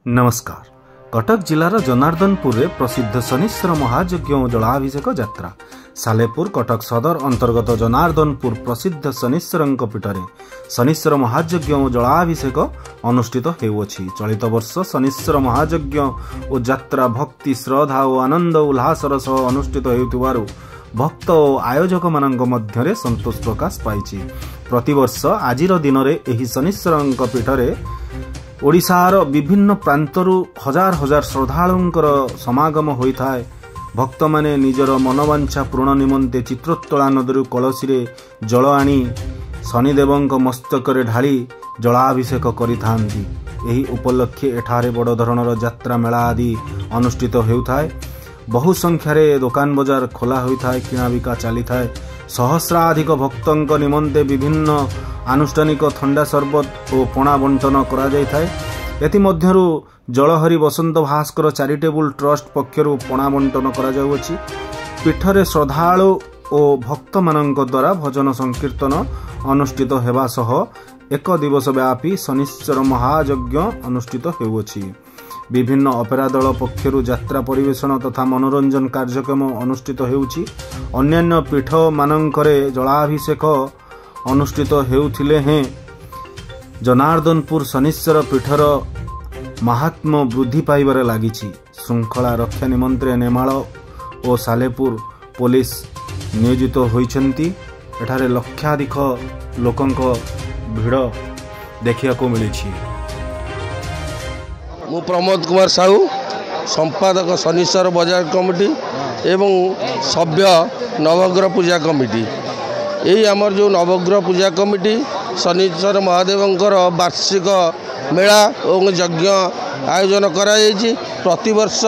नमस्कार। कटक जिलार जनार्दनपुर रे प्रसिद्ध शनिश्चर महायज्ञ जलाभिषेक यात्रा सालेपुर कटक सदर अंतर्गत जनार्दनपुर प्रसिद्ध शनिश्चर पीठरे शनिश्चर महायज्ञ जलाभिषेक अनुष्ठित हेउछि। चलित वर्ष शनिश्चर महायज्ञ और यात्रा भक्ति श्रद्धा और आनंद उल्लासर सह अनुष्ठित हेउथिबारु भक्त और आयोजक मानक मध्यरे संतोष प्रकाश पाइछि। प्रतिवर्ष आजिर दिन में एही शनिश्चर पीठरे ओडिशार विभिन्न प्रांतरु हजार हजार श्रद्धालुंकर समागम होता है। भक्त माने निजर मनोवांछा पूर्ण निमंते चित्रोत्तोला नदी कलसी रे जल आनी शनिदेवंक मस्तकरे ढाली जलाभिषेक करिथांती। एही उपलक्षे एठारे बड़ धरणर यात्रा मेला आदि अनुष्ठित हेउथा है। बहु संख्यारे दुकान बजार खोला होता है, किଣା बिका चली थाए। सहस्राधिक भक्तंक निमंते विभिन्न आनुष्ठानिक थंडा सरबत और पणा बंटन करा जाय थाए। एति मध्यरु जलहरी बसंत भास्कर चैरिटेबल ट्रस्ट पक्षरु पणा बंटन करा जाउछि। पीठरे श्रद्धालु और भक्त मानक द्वारा भजन संकीर्तन अनुष्ठित हेबा सह एक दिवस व्यापी शनिश्चर महायज्ञ अनुष्ठित हेउछि। विभिन्न अपेरा दल पक्षरु यात्रा परिवेषण तथा मनोरंजन कार्यक्रम अनुष्ठित हेउछि। अन्यान्य पीठ मानकरे जलाभिषेक अनुष्ठित हेउथिले हैं। जनार्दनपुर शनिश्चर पीठर महात्म्य वृद्धि पाइबारे लागिछि। श्रृंखला रक्षा निमंत्रे नेमाल और सालेपुर पुलिस नियोजित होइछन्ति। एठारे लक्षाधिक लोकंक भिड़ देखिया को मिलिछि। मु प्रमोद कुमार साहू, संपादक शनिश्चर बजार कमिटी एवं सभ्य नवग्रह पूजा कमिटी। यही आमर जो नवग्रह पूजा कमिटी शनिश्चर महादेवंकर वार्षिक मेला और यज्ञ आयोजन करा प्रतिवर्ष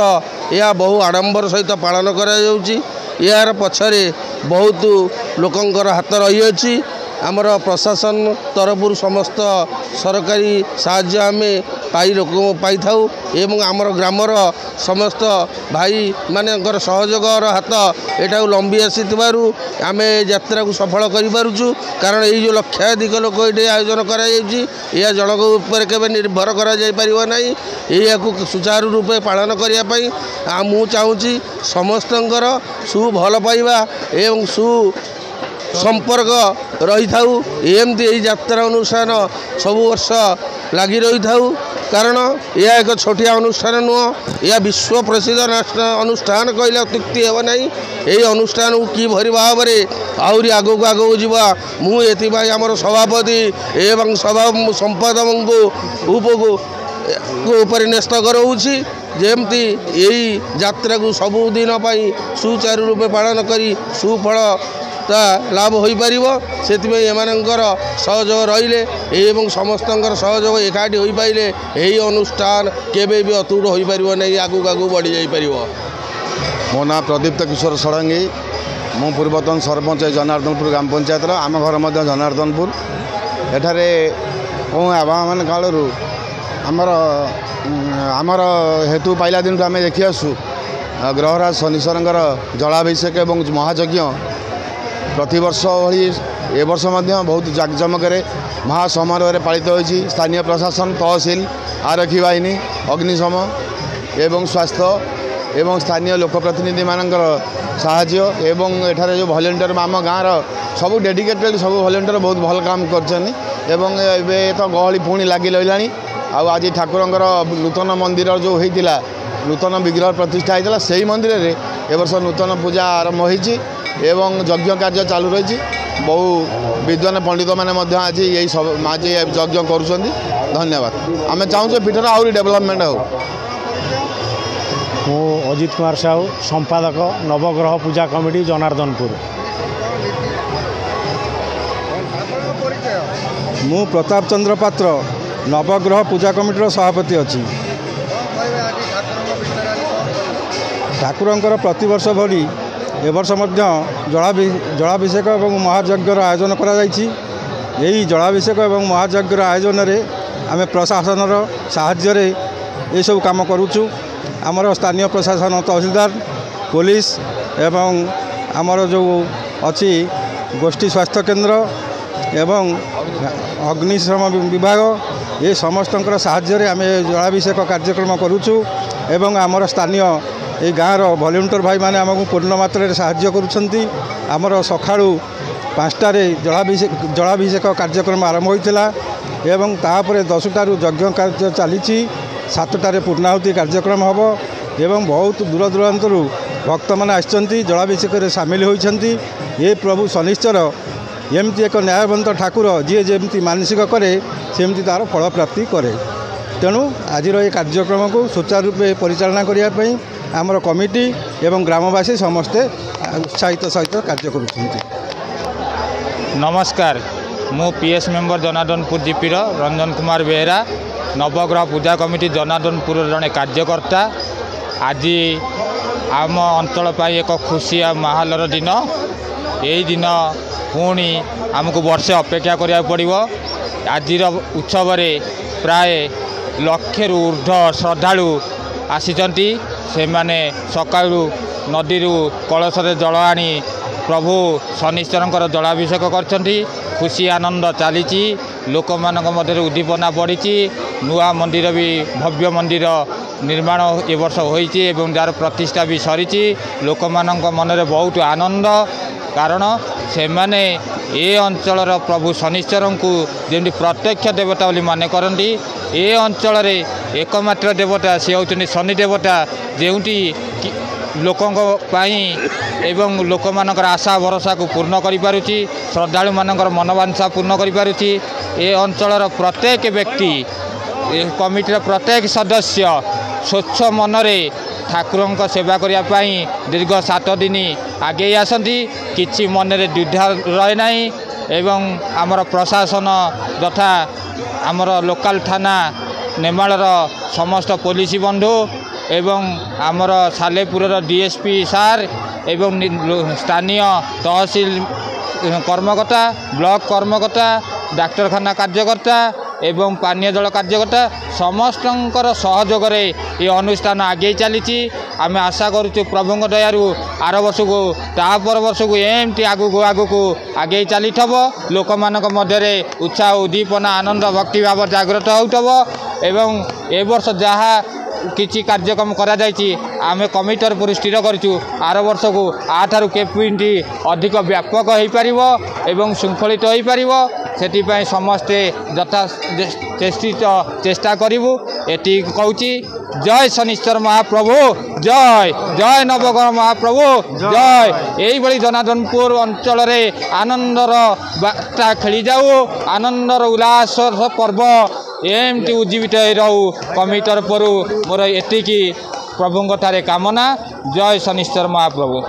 यह बहु आडंबर सहित पालन करा यार पछरे बहुत लोकंकर हाथ रही। आमर प्रशासन तरफ समस्त सरकारी साहाय्य आमे पाई थाउ एवं आमर ग्रामर समस्त भाई मानकर सहयोगर हाथ एटा लंबी आसीथिबारु आमे यात्रा को सफल करि पारुछु। कारण ये जो लक्षाधिक लोक ये आयोजन करा यह जनक उपर केबे निर्भर करा जाय परिबो नाही। एया को सुचारू रूपे पालन करिया पई मु चाहूची समस्तंकर सु भल पाइबा एवं सु संपर्क रही थाउ। एमती यात्रा अनुष्ठान सब वर्ष लगी रही थाउ। कारण यह एक छोटिया अनुष्ठान नुह, यह विश्व प्रसिद्ध अनुष्ठान कहले अत्युक्ति हेब नहीं। यही अनुष्ठान को कि भरी भाव में आहरी आगक आगक जावा मुझे आमर सभापति एवं सभा संपादक उपर न्यस्त कराऊँगी। जेमती यही यात्रा को सबुदिन सुचारू रूपे पालन करी सुफल लाभ हो पार से सहयोग रहिले एवं समस्त सहयोग एकाठी हो पाइले यही अनुष्ठान केबे भी अतुट हो पार नहीं, आगू आगू बढ़ी जापर। मो ना प्रदीप्त किशोर षडंगी, मु पूर्वतन सरपंच जनार्दनपुर ग्राम पंचायत आम घर जनार्दनपुर। एठारे कौन आवाहन काल आमर आमर हेतु पाइला दिन आम देखी आसु ग्रहराज शनिश्चर जलाभिषेक एवं महायज्ञ प्रतिवर्ष भली ए वर्ष बहुत जाकजमक महासमारोह पालित होती। स्थानीय प्रशासन तहसिल आरक्षी बाहिनी अग्निशम एवं स्वास्थ्य एवं स्थानीय लोकप्रतिनिधि मानकर साहाय्य एवं एठारे जो वॉलंटियर आम गाँव सब डेडिकेटेड सब वॉलंटियर बहुत भल काम कर तो गहली पुणी लगी रहा। आज ठाकुरंकर नूतन मंदिर जो होता नूतन विग्रह प्रतिष्ठा होता से मंदिर में ए वर्ष नूतन पूजा आरंभ होती एवं यज्ञ कार्य चालू रही। बहु विद्वान पंडित मैंने आज यही सब आज यज्ञ कर धन्यवाद। आम चाहूँ पीठर आहरी डेवलपमेंट हो। मु अजित कुमार साहू, संपादक नवग्रह पूजा कमिटी जनार्दनपुर। मु प्रताप चंद्र पात्र, नवग्रह पूजा कमिटी सभापति अच्छी। ठाकुरंकर प्रतिवर्ष भली ए वर्ष जलाभिषेक और महायज्ञ आयोजन करा यही जलाभिषेक और महायज्ञ आयोजन रे आम प्रशासन साहाय्य ये सब काम करुचु। आमर स्थानीय प्रशासन तहसीलदार पुलिस एवं आमर जो अच्छी गोष्ठी स्वास्थ्य केंद्र एवं अग्निशम विभाग ए समस्तଙ୍କର ସାହାଯ୍ୟରେ ଆମେ ଜଳାଭିଷେକ କାର୍ଯ୍ୟକ୍ରମ କରୁଛୁ ଏବଂ ଆମର ସ୍ଥାନୀୟ এই ଗାଁର ଭଲ୍ୟୁଣ୍ଟର ଭାଇମାନେ ଆମକୁ ପୂର୍ଣ୍ଣ ମାତ୍ରାରେ ସାହାଯ୍ୟ କରୁଛନ୍ତି। ଆମର ସକାଳୁ 5ଟାରେ ଜଳାଭିଷେକ କାର୍ଯ୍ୟକ୍ରମ ଆରମ୍ଭ ହୋଇଥିଲା ଏବଂ ତାପରେ 10ଟାରୁ ଯଜ୍ଞ କାର୍ଯ୍ୟ ଚାଲିଛି। 7ଟାରେ ପୂର୍ଣ୍ଣାହୁତି କାର୍ଯ୍ୟକ୍ରମ ହେବ ଏବଂ ବହୁତ ଦୂର ଦୂରାନ୍ତରୁ ଭକ୍ତମାନେ ଆସିଛନ୍ତି, ଜଳାଭିଷେକରେ ସାମିଲ ହୋଇଛନ୍ତି। ଏ ପ୍ରଭୁ ଶନିଶ୍ଚର ଏମିତି ଏକ ନ୍ୟାୟବନ୍ତ ଠାକୁର, ଯିଏ ଯେମିତି ମାନସିକ କରେ ସେମିତି ତା'ର ଫଳ ପ୍ରାପ୍ତି କରେ। ତେଣୁ ଆଜିର ଏ କାର୍ଯ୍ୟକ୍ରମକୁ ସୁଚାରୁ ରୂପେ ପରିଚାଳନା କରିବା ପାଇଁ ଆମର କମିଟି ଏବଂ ଗ୍ରାମବାସୀ ସମସ୍ତେ ଉତ୍ସାହିତ ସହିତ କାର୍ଯ୍ୟ କରୁଛନ୍ତି। नमस्कार, मु पीएस मेंबर जनार्दनपुर जीपीर रंजन कुमार बेहरा, नवग्रह पूजा कमिटी जनार्दनपुर जड़े कार्यकर्ता। आज आम अंचल एक खुशी माहौलर दिन। यही दिन पुणी आमको वर्षे अपेक्षा करा पड़ो। आज उत्सव प्राय 1,00,000 ऊर्ध्व श्रद्धालु आसीचंती। से माने सकाळु नदी कलश जल आनी प्रभु शनिश्चरंकर जलाभिषेक करछंती। खुशी आनंद चली लोक मानक मध्य उद्दीपना बढ़ी। नुआ मंदिर भी भव्य मंदिर निर्माण ए वर्ष होईची एवं जार प्रतिष्ठा भी सरी। लोक मानक मन में बहुत आनंद, कारण से माने ए अंचलर प्रभु शनिश्चर को जमी प्रत्यक्ष देवता बोली माने करती। ए अंचल एकमात्र देवता सी होउछन्ति शनि देवता, जेउटी लोकों एवं लोक मानकर आशा भरोसा को पूर्ण करि पारुछि, श्रद्धालु मानकर मनोवांछा पूर्ण करि पारुछि। ए अंचलर प्रत्येक व्यक्ति, कमिटीर प्रत्येक सदस्य स्वच्छ मनरे ठाकुरंक सेवा करिया पई दीर्घ 7 दिन आगे आसंती। किछि मन रे द्विधा रहे नाही एवं आमर प्रशासन तथा आमर लोकल थाना नेमालर समस्त पुलिस बंधु एवं आमर सालेपुर डीएसपी सार एवं स्थानीय तहसील कर्मकर्ता, ब्लॉक कर्मकर्ता, डाक्तरखाना कार्यकर्ता एवं पानीय जल कार्यकर्ता समस्तंकर सहयोग ये अनुष्ठान आगे चली। आम आशा करुँ प्रभु दयारू आर वर्ष को तापर वर्ष को एमती आगू आगू आगे चली लोक मान मध्य उत्साह उद्दीपना आनंद भक्ति भाव जागृत हो। एवं ए वर्ष जहाँ किसी कार्यक्रम करा जायछि आमे कमिटर पर स्थिर करूँ आर वर्ष को आठारू केपिटी अधिक व्यापक हो पारिबो एवं श्रृंखलित हो पारिबो। सेटिपाई समस्ते यथा चेष्टा करूँ। एटी कहूँ जय शनिश्चर महाप्रभु, जय जय नवग्रह महाप्रभु, जय। यही भली जनार्दनपुर अंचल आनंदर बार्ता खेली जाऊ, आनंदर उल्लास पर्व एमती उज्जीवित रहू। कमिटर पर मोर एतिकी प्रभुंक ठारे कामना। जय शनिश्चर महाप्रभु।